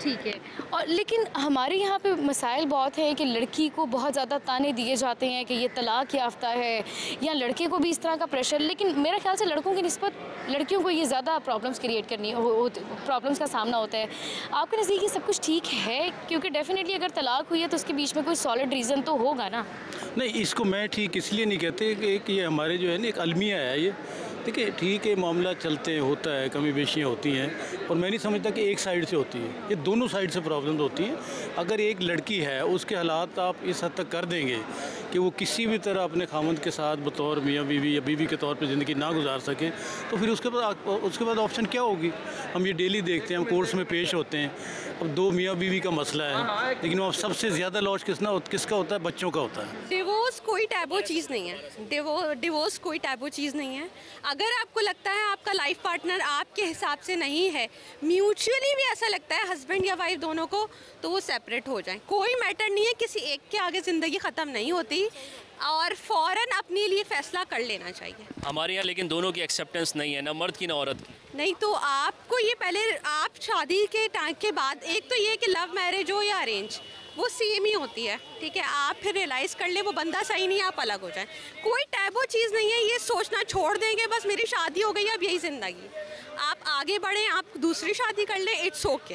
ठीक है। और लेकिन हमारे यहाँ पे मसाइल बहुत हैं कि लड़की को बहुत ज़्यादा ताने दिए जाते हैं कि ये तलाक याफ्ता है, या लड़के को भी इस तरह का प्रेशर। लेकिन मेरे ख्याल से लड़कों की निस्बत लड़कियों को ये ज़्यादा प्रॉब्लम्स क्रिएट करनी प्रॉब्लम्स का सामना होता है। आपके नज़दीक ये सब कुछ ठीक है? क्योंकि डेफिनेटली अगर तलाक हुई है तो उसके बीच में कोई सॉलिड रीज़न तो होगा ना। नहीं, इसको मैं ठीक इसलिए नहीं कहते कि ये हमारे जो है ना एक अलमिया है। ये देखिए, ठीक है, मामला चलते होता है, कमी बेशियाँ होती हैं, और मैं नहीं समझता कि एक साइड से होती है, ये दोनों साइड से प्रॉब्लम होती है। अगर एक लड़की है उसके हालात आप इस हद तक कर देंगे कि वो किसी भी तरह अपने खामंद के साथ बतौर मियाँ बीवी या बीवी के तौर पे ज़िंदगी ना गुजार सकें, तो फिर उसके बाद ऑप्शन क्या होगी? हम ये डेली देखते हैं, हम कोर्ट्स में पेश होते हैं। अब दो मियाँ बीवी का मसला है, लेकिन वो सबसे ज़्यादा लॉस किसका होता है? बच्चों का होता है। डिवोर्स कोई टैबू चीज़ नहीं है। डिवोर्स कोई टैबू चीज़ नहीं है। अगर आपको लगता है आपका लाइफ पार्टनर आपके हिसाब से नहीं है, म्यूचुअली भी ऐसा लगता है हस्बैंड या वाइफ दोनों को, तो वो सेपरेट हो जाएं। कोई मैटर नहीं है, किसी एक के आगे ज़िंदगी ख़त्म नहीं होती, और फ़ौरन अपने लिए फ़ैसला कर लेना चाहिए। हमारे यहाँ लेकिन दोनों की एक्सेप्टेंस नहीं है, ना मर्द की ना औरत की। नहीं, तो आपको ये पहले आप शादी के टाइम के बाद, एक तो ये कि लव मैरिज हो या अरेंज, वो सेम ही होती है, ठीक है। आप फिर रियलाइज़ कर ले वो बंदा सही नहीं है, आप अलग हो जाए। कोई टैबू चीज़ नहीं है। ये सोचना छोड़ देंगे बस मेरी शादी हो गई अब यही ज़िंदगी। आप आगे बढ़ें, आप दूसरी शादी कर लें, इट्स ओके,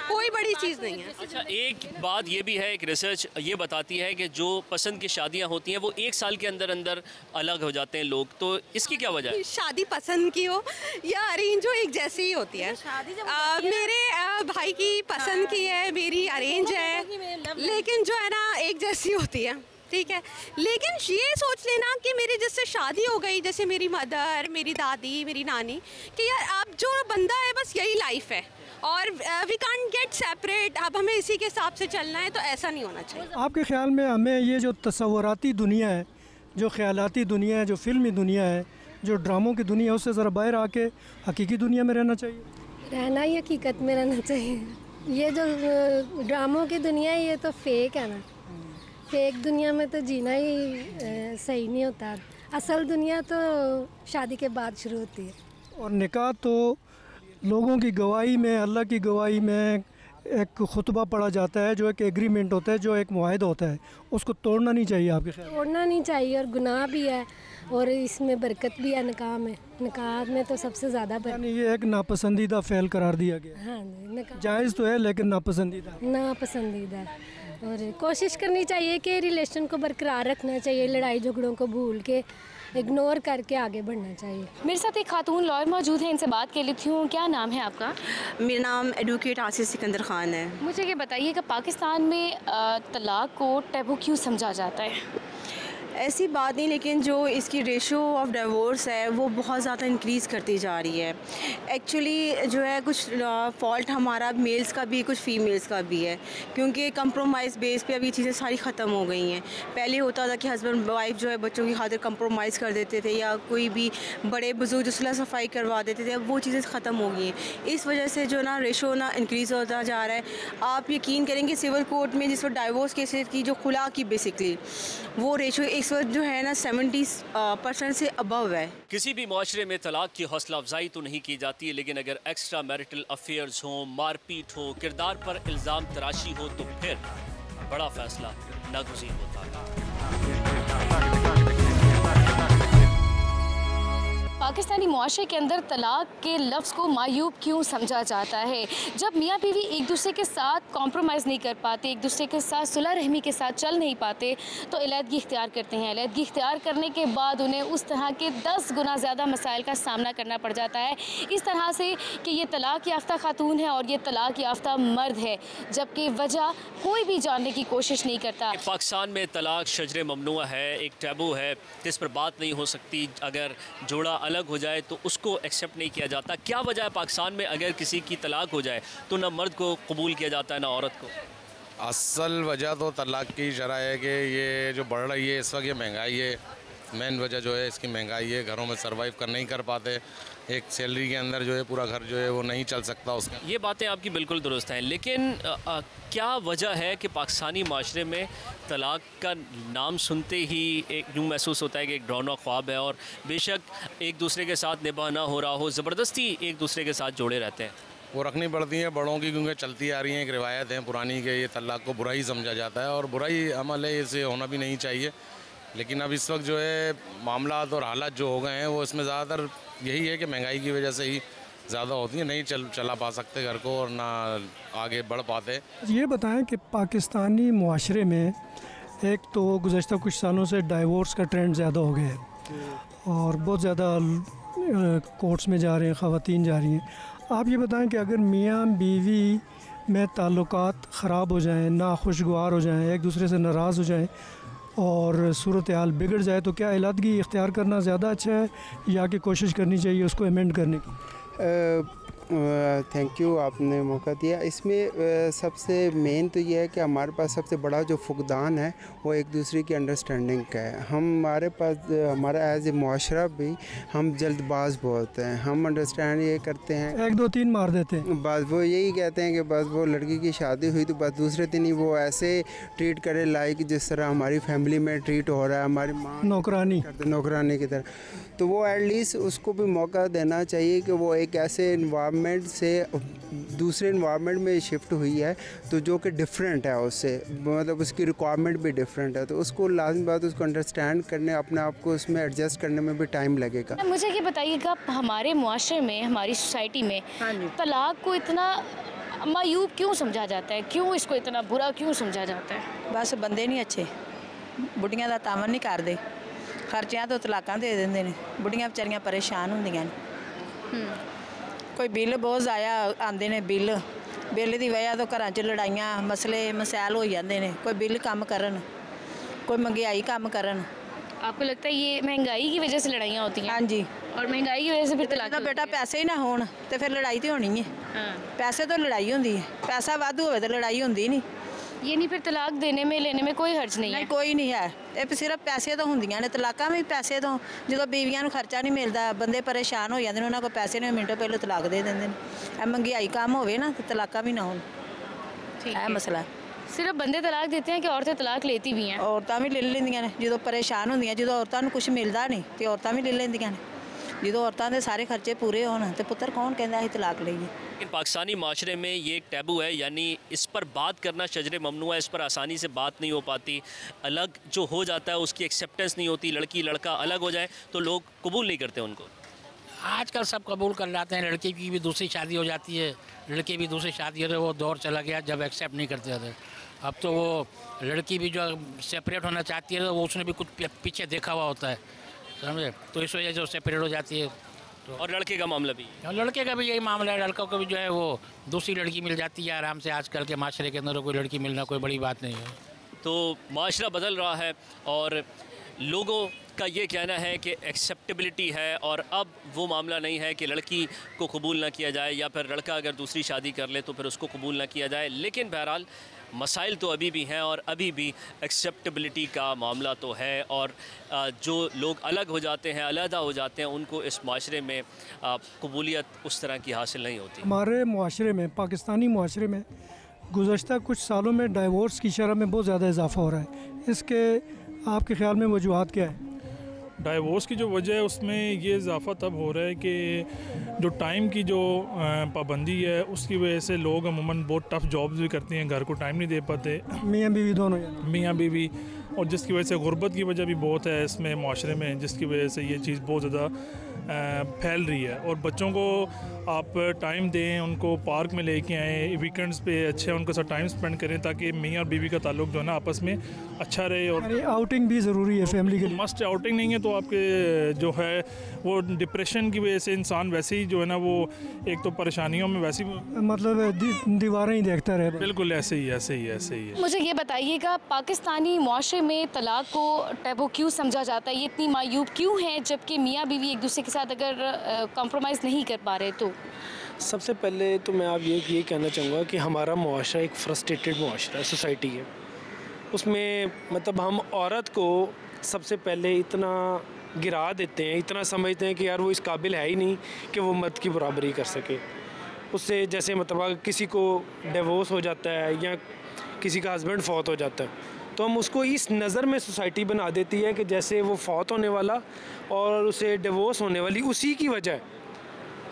कोई बड़ी चीज़ नहीं है। अच्छा, एक बात ये भी है, एक रिसर्च ये बताती है कि जो पसंद की शादियाँ होती हैं वो 1 साल के अंदर अंदर अलग हो जाते हैं लोग, तो इसकी क्या वजह है? शादी पसंद की हो या अरेंज हो, एक जैसी ही होती है। मेरे भाई की पसंद की है, मेरी अरेंज है, लेकिन जो है ना एक जैसी होती है, ठीक है। लेकिन ये सोच लेना कि मेरी जिससे शादी हो गई, जैसे मेरी मदर, मेरी दादी, मेरी नानी, कि यार अब जो बंदा है बस यही लाइफ है और वी कांट गेट सेपरेट, अब हमें इसी के हिसाब से चलना है, तो ऐसा नहीं होना चाहिए। आपके ख्याल में हमें ये जो तसव्वुराती दुनिया है, जो ख्यालाती दुनिया है, जो फिल्मी दुनिया है, जो ड्रामों की दुनिया है, उससे ज़रा बाहर आके हकीकी दुनिया में रहना चाहिए? रहना ही हकीकत में रहना चाहिए। ये जो ड्रामों की दुनिया है ये तो फेक है ना। फेक दुनिया में तो जीना ही सही नहीं होता। असल दुनिया तो शादी के बाद शुरू होती है। और निकाह तो लोगों की गवाही में, अल्लाह की गवाही में एक खुतबा पढ़ा जाता है, जो एक एग्रीमेंट होता है, जो एक मुआहदा होता है, उसको तोड़ना नहीं चाहिए आपके ख्याल? तोड़ना नहीं चाहिए, और गुनाह भी है, और इसमें बरकत भी है निकाह में। निकाह में तो सबसे ज़्यादा यानी ये एक नापसंदीदा फ़ेल करार दिया गया। हाँ, जायज़ तो है लेकिन नापसंदीदा। नापसंदीदा। और कोशिश करनी चाहिए कि रिलेशन को बरकरार रखना चाहिए, लड़ाई झगड़ों को भूल के, इग्नोर करके आगे बढ़ना चाहिए। मेरे साथ एक खातून लॉयर मौजूद है, इनसे बात कर लेती हूँ। क्या नाम है आपका? मेरा नाम एडवोकेट आसिफ सिकंदर ख़ान है। मुझे ये बताइए कि पाकिस्तान में तलाक को टैबू क्यों समझा जाता है? ऐसी बात नहीं, लेकिन जो इसकी रेशो ऑफ डिवोर्स है वो बहुत ज़्यादा इंक्रीज़ करती जा रही है। एक्चुअली जो है कुछ फॉल्ट हमारा मेल्स का भी, कुछ फीमेल्स का भी है, क्योंकि कंप्रोमाइज़ बेस पे अब ये चीज़ें सारी ख़त्म हो गई हैं। पहले होता था कि हस्बैंड वाइफ जो है बच्चों की खातिर कंप्रोमाइज़ कर देते थे, या कोई भी बड़े बुजुर्ग जो सुलह सफाई करवा देते थे, अब वो चीज़ें ख़त्म हो गई हैं। इस वजह से जो ना रेशो ना इंक्रीज़ होता जा रहा है। आप यकीन करेंगे सिविल कोर्ट में जिस पर डाइवोर्स केसेस की जो खुला की बेसिकली वो रेशो इस वक्त जो है ना 70% से अबव है। किसी भी माशरे में तलाक की हौसला अफजाई तो नहीं की जाती है, लेकिन अगर एक्स्ट्रा मैरिटल अफेयर्स हों, मारपीट हो, किरदार पर इल्ज़ाम तराशी हो, तो फिर बड़ा फैसला नागुज़ीर होता है। पाकिस्तानी मुआशरे के अंदर तलाक के लफ्ज़ को मायूब क्यों समझा जाता है? जब मियाँ बीवी एक दूसरे के साथ कॉम्प्रोमाइज़ नहीं कर पाते, एक दूसरे के साथ सुलह रहमी के साथ चल नहीं पाते, तो अलहदगी इख्तियार करते हैं। अलहदगी इख्तियार करने के बाद उन्हें उस तरह के 10 गुना ज़्यादा मसाइल का सामना करना पड़ जाता है, इस तरह से कि ये तलाक याफ्ता खातून है और ये तलाक याफ्ता मर्द है, जबकि वजह कोई भी जानने की कोशिश नहीं करता। पाकिस्तान में तलाक शजर ममनुआ है, एक टैबू है, जिस पर बात नहीं हो सकती। अगर जोड़ा अलग हो जाए तो उसको एक्सेप्ट नहीं किया जाता। क्या वजह है पाकिस्तान में अगर किसी की तलाक हो जाए तो ना मर्द को कबूल किया जाता है ना औरत को? असल वजह तो तलाक की शरह है कि ये जो बढ़ रही है इस वक्त, ये महंगाई है। मेन वजह जो है इसकी महंगाई है। घरों में सर्वाइव कर नहीं कर पाते, एक सैलरी के अंदर जो है पूरा घर जो है वो नहीं चल सकता उसका। ये बातें आपकी बिल्कुल दुरुस्त हैं, लेकिन क्या वजह है कि पाकिस्तानी माशरे में तलाक का नाम सुनते ही एक यूँ महसूस होता है कि एक डरावना ख्वाब है, और बेशक एक दूसरे के साथ निभा ना हो रहा हो, ज़बरदस्ती एक दूसरे के साथ जोड़े रहते हैं। वो रखनी पड़ती है बड़ों की, क्योंकि चलती आ रही है, एक रिवायत है पुरानी कि ये तलाक को बुराई समझा जाता है और बुराई अमल है, इसे होना भी नहीं चाहिए। लेकिन अब इस वक्त जो है मामलात और हालात जो हो गए हैं वो इसमें ज़्यादातर यही है कि महंगाई की वजह से ही ज़्यादा होती है, नहीं चला पा सकते घर को और ना आगे बढ़ पाते। ये बताएं कि पाकिस्तानी मुआशरे में एक तो गुज़श्ता कुछ सालों से डाइवोर्स का ट्रेंड ज़्यादा हो गया है और बहुत ज़्यादा कोर्ट्स में जा रहे हैं, ख़वातीन जा रही हैं। आप ये बताएं कि अगर मियाँ बीवी में ताल्लुकात ख़राब हो जाएं, नाखुशगवार हो जाएं, एक दूसरे से नाराज़ हो जाएं और सूरत हाल बिगड़ जाए तो क्या अलहदगी इख्तियार करना ज़्यादा अच्छा है या कि कोशिश करनी चाहिए उसको अमेंड करने की? थैंक यू, आपने मौका दिया। इसमें सबसे मेन तो ये है कि हमारे पास सबसे बड़ा जो फुकदान है वो एक दूसरे की अंडरस्टैंडिंग का है। हमारे पास हमारा एज ए मुआशरा भी हम जल्दबाज बहुत हैं, हम अंडरस्टैंड ये करते हैं, 1 2 3 मार देते हैं, बस वो यही कहते हैं कि बस वो लड़की की शादी हुई तो बस दूसरे दिन ही वो ऐसे ट्रीट करे लाइक जिस तरह हमारी फैमिली में ट्रीट हो रहा है, हमारी माँ नौकरानी की तरह। तो वो एटलीस्ट उसको भी मौका देना चाहिए कि वो एक ऐसे इन्वायरमेंट से दूसरे इन्वायरमेंट में शिफ्ट हुई है तो जो कि डिफरेंट है उससे, मतलब उसकी रिक्वायरमेंट भी डिफरेंट है, तो उसको लाज़मी बात उसको अंडरस्टैंड करने, अपने आप को उसमें एडजस्ट करने में भी टाइम लगेगा। मुझे ये बताइएगा, हमारे मुआशरे में, हमारी सोसाइटी में तलाक को इतना मायूब क्यों समझा जाता है? क्यों इसको इतना बुरा क्यों समझा जाता है? बस बंदे नहीं अच्छे, बुढ़ियां दा तामन नहीं करते, खर्चियां तो तलाकां दे देंदे ने, बुढ़ियां बेचारियां परेशान होंदियां ने। कोई बिल बहुत ज़ाया आते ने, बिल की वजह तो घर च लड़ाइयाँ मसले मसैल हो जाते हैं। कोई बिल कम करन, कोई महंगाई कम करन। आपको लगता है ये महंगाई की वजह से लड़ाइयाँ होती हैं? हाँ जी, और महंगाई की वजह से फिर तलाक? बेटा पैसे ही ना होन तो फिर लड़ाई तो होनी है। पैसे तो लड़ाई होती है, पैसा वाधू होवे तो लड़ाई होती नहीं। ये नहीं फिर तलाक देने में लेने में कोई हर्ज नहीं है? कोई नहीं है, ये सिर्फ पैसे तो होंदियां ने, तलाकां भी पैसे तो, जो बीवियां खर्चा नहीं मिलता, बंदे परेशान हो जाते हैं, उन्होंने को पैसे नहीं मिनटों पहले तलाक दे देंगे। महंगाई कम होवे ना तो तलाकां भी ना हो, है मसला। सिर्फ बंदे तलाक देते हैं कि औरतें तलाक लेती भी हैं? औरतां भी ले लेंदियां ने, जो परेशान होंदियां, जो औरतां कुछ मिलता नहीं तो औरतां भी ले लेंदियां ने। जो औरतों के सारे खर्चे पूरे होने तो पुत्र कौन कहता है तलाक लईए। लेकिन पाकिस्तानी माशरे में ये एक टैबू है, यानी इस पर बात करना शजरे ममनू है, इस पर आसानी से बात नहीं हो पाती। अलग जो हो जाता है उसकी एक्सेप्टेंस नहीं होती, लड़की लड़का अलग हो जाए तो लोग कबूल नहीं करते उनको। आजकल सब कबूल कर जाते हैं, लड़की की भी दूसरी शादी हो जाती है, लड़के भी दूसरी शादी होती है। वो दौर चला गया जब एक्सेप्ट नहीं करते थे। अब तो वो लड़की भी जो सेपरेट होना चाहती है वो उसने भी कुछ पीछे देखा हुआ होता है, समझे, तो इस वजह से वो सेपरेट हो जाती है। तो और लड़के का मामला भी? लड़के का भी यही मामला है, लड़कों को भी जो है वो दूसरी लड़की मिल जाती है आराम से। आजकल के माशरे के अंदर कोई लड़की मिलना कोई बड़ी बात नहीं है। तो माशरा बदल रहा है और लोगों का ये कहना है कि एक्सेप्टेबिलिटी है, और अब वो मामला नहीं है कि लड़की को कबूल ना किया जाए या फिर लड़का अगर दूसरी शादी कर ले तो फिर उसको कबूल ना किया जाए। लेकिन बहरहाल मसाइल तो अभी भी हैं और अभी भी एक्सेप्टेबिलिटी का मामला तो है, और जो लोग अलग हो जाते हैं, अलहदा हो जाते हैं, उनको इस माशरे में कबूलियत उस तरह की हासिल नहीं होती। हमारे मुआशरे में, पाकिस्तानी मुआशरे में गुज़श्ता कुछ सालों में डाइवोर्स की शरह में बहुत ज़्यादा इजाफ़ा हो रहा है। इसके आपके ख़्याल में वजूहात क्या है? डाइवोर्स की जो वजह है उसमें ये इजाफ़ा तब हो रहा है कि जो टाइम की जो पाबंदी है उसकी वजह से लोग अमूमन बहुत टफ़ जॉब्स भी करते हैं, घर को टाइम नहीं दे पाते, मियाँ बीवी दोनों, मियाँ बीवी, और जिसकी वजह से गुर्बत की वजह भी बहुत है इसमें माशरे में, जिसकी वजह से ये चीज़ बहुत ज़्यादा फैल रही है। और बच्चों को आप टाइम दें, उनको पार्क में लेके आएँ, वीकेंड्स पे अच्छे उनके साथ टाइम स्पेंड करें ताकि मियाँ और बीवी का ताल्लुक जो है ना आपस में अच्छा रहे। और आउटिंग भी ज़रूरी है फैमिली के लिए। मस्ट आउटिंग नहीं है तो आपके जो है वो डिप्रेशन की वजह से इंसान वैसे ही जो है ना वो एक तो परेशानियों में वैसे ही मतलब दीवारें ही देखता रहे। बिल्कुल ऐसे ही है। मुझे ये बताइएगा, पाकिस्तानी मुआशरे में तलाक को टैबू क्यों समझा जाता है, ये इतनी मायूब क्यों है, जबकि मियाँ बीवी एक दूसरे के साथ अगर कॉम्प्रोमाइज़ नहीं कर पा रहे तो? सबसे पहले तो मैं आप ये कहना चाहूँगा कि हमारा मुआशरा एक फ्रस्ट्रेटेड मुआशरा है, सोसाइटी है। उसमें मतलब हम औरत को सबसे पहले इतना गिरा देते हैं, इतना समझते हैं कि यार वो इस काबिल है ही नहीं कि वो मर्द की बराबरी कर सके। उससे जैसे मतलब अगर किसी को डिवोर्स हो जाता है या किसी का हस्बैंड फौत हो जाता है तो हम उसको इस नज़र में सोसाइटी बना देती है कि जैसे वो फौत होने वाला और उसे डिवोर्स होने वाली उसी की वजह है।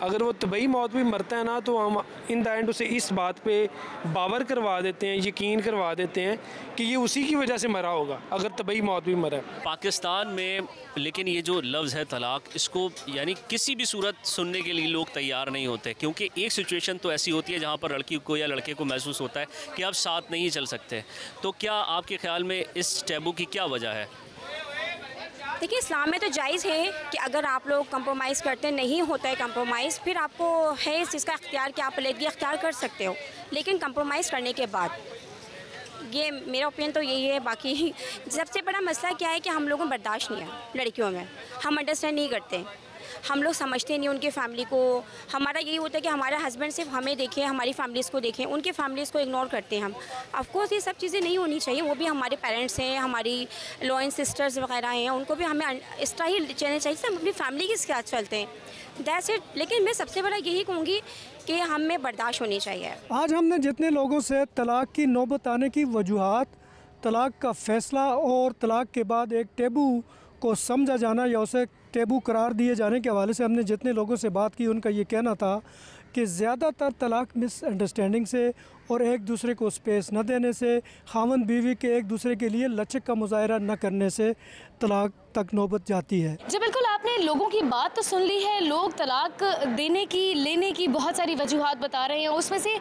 अगर वो तबई मौत भी मरता है ना तो हम इन द एंड उसे इस बात पे बावर करवा देते हैं, यकीन करवा देते हैं कि ये उसी की वजह से मरा होगा अगर तबई मौत भी मरा है। पाकिस्तान में लेकिन ये जो लफ्ज़ है तलाक, इसको यानी किसी भी सूरत सुनने के लिए लोग तैयार नहीं होते, क्योंकि एक सिचुएशन तो ऐसी होती है जहाँ पर लड़की को या लड़के को महसूस होता है कि आप साथ नहीं चल सकते। तो क्या आपके ख़्याल में इस टैबू की क्या वजह है? देखिए, इस्लाम में तो जायज़ है कि अगर आप लोग कंप्रोमाइज़ करते नहीं होता है कंप्रोमाइज़, फिर आपको है इस चीज़ का इख्तियार कि आप अलग इख्तियार कर सकते हो, लेकिन कंप्रोमाइज़ करने के बाद, ये मेरा ओपिनियन तो यही है। बाकी सबसे बड़ा मसला क्या है कि हम लोगों को बर्दाश्त नहीं है लड़कियों में, हम अंडरस्टैंड नहीं करते, हम लोग समझते नहीं उनकी फ़ैमिली को। हमारा यही होता है कि हमारे हस्बैंड सिर्फ हमें देखें, हमारी फैमिलीज़ को देखें, उनकी फैमिलीज़ को इग्नोर करते हैं हम। ऑफकोर्स ये सब चीज़ें नहीं होनी चाहिए, वो भी हमारे पेरेंट्स हैं, हमारी लॉ एंड सिस्टर्स वगैरह हैं, उनको भी हमें इस तरह ही चलना चाहिए, हम अपनी फैमिली के साथ चलते हैं, दैट्स इट। लेकिन मैं सबसे बड़ा यही कहूँगी कि हमें बर्दाश्त होनी चाहिए। आज हमने जितने लोगों से तलाक़ की नौबत आने की वजूहात, तलाक़ का फ़ैसला और तलाक़ के बाद एक टेबू को समझा जाना या उसे टेबू करार दिए जाने के हवाले से हमने जितने लोगों से बात की, उनका ये कहना था कि ज़्यादातर तलाक़ मिसअंडरस्टैंडिंग से और एक दूसरे को स्पेस न देने से, खावंद बीवी के एक दूसरे के लिए लचक का मुजाहरा न करने से तलाक़ तक नौबत जाती है। जी बिल्कुल, आपने लोगों की बात तो सुन ली है। लोग तलाक देने की, लेने की बहुत सारी वजूहात बता रहे हैं। उसमें से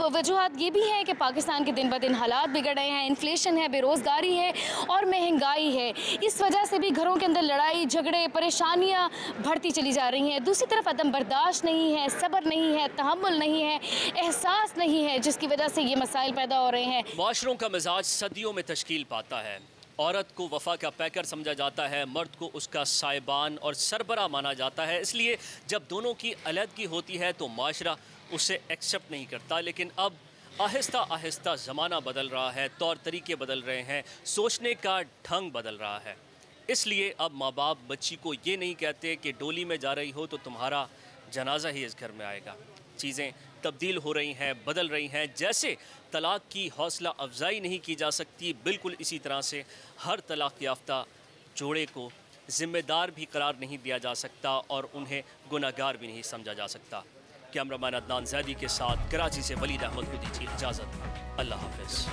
वजूहात ये भी है कि पाकिस्तान के दिन ब दिन हालात बिगड़ रहे हैं, इन्फ्लेशन है, बेरोज़गारी है और महंगाई है। इस वजह से भी घरों के अंदर लड़ाई झगड़े, परेशानियाँ बढ़ती चली जा रही हैं। दूसरी तरफ अदम बर्दाश्त नहीं है, सब्र नहीं है, तहम्मुल नहीं है, एहसास नहीं है, जिसकी वजह से ये मसाइल पैदा हो रहे हैं। माशरों का मिजाज सदियों में तश्कील पाता है। औरत को वफ़ा का पैकर समझा जाता है, मर्द को उसका साहिबान और सरबरा माना जाता है। इसलिए जब दोनों की अलहदगी होती है तो माशरा उसे एक्सेप्ट नहीं करता। लेकिन अब आहिस्ता आहिस्ता ज़माना बदल रहा है, तौर तरीके बदल रहे हैं, सोचने का ढंग बदल रहा है। इसलिए अब माँ बाप बच्ची को ये नहीं कहते कि डोली में जा रही हो तो तुम्हारा जनाजा ही इस घर में आएगा। चीज़ें तब्दील हो रही हैं, बदल रही हैं। जैसे तलाक़ की हौसला अफजाई नहीं की जा सकती, बिल्कुल इसी तरह से हर तलाक़ याफ्ता जोड़े को ज़िम्मेदार भी करार नहीं दिया जा सकता और उन्हें गुनहगार भी नहीं समझा जा सकता। कैमरामैन अदनान ज़ैदी के साथ कराची से वलीद अहमद को दीजिए इजाज़त। अल्लाह हाफ़िज़।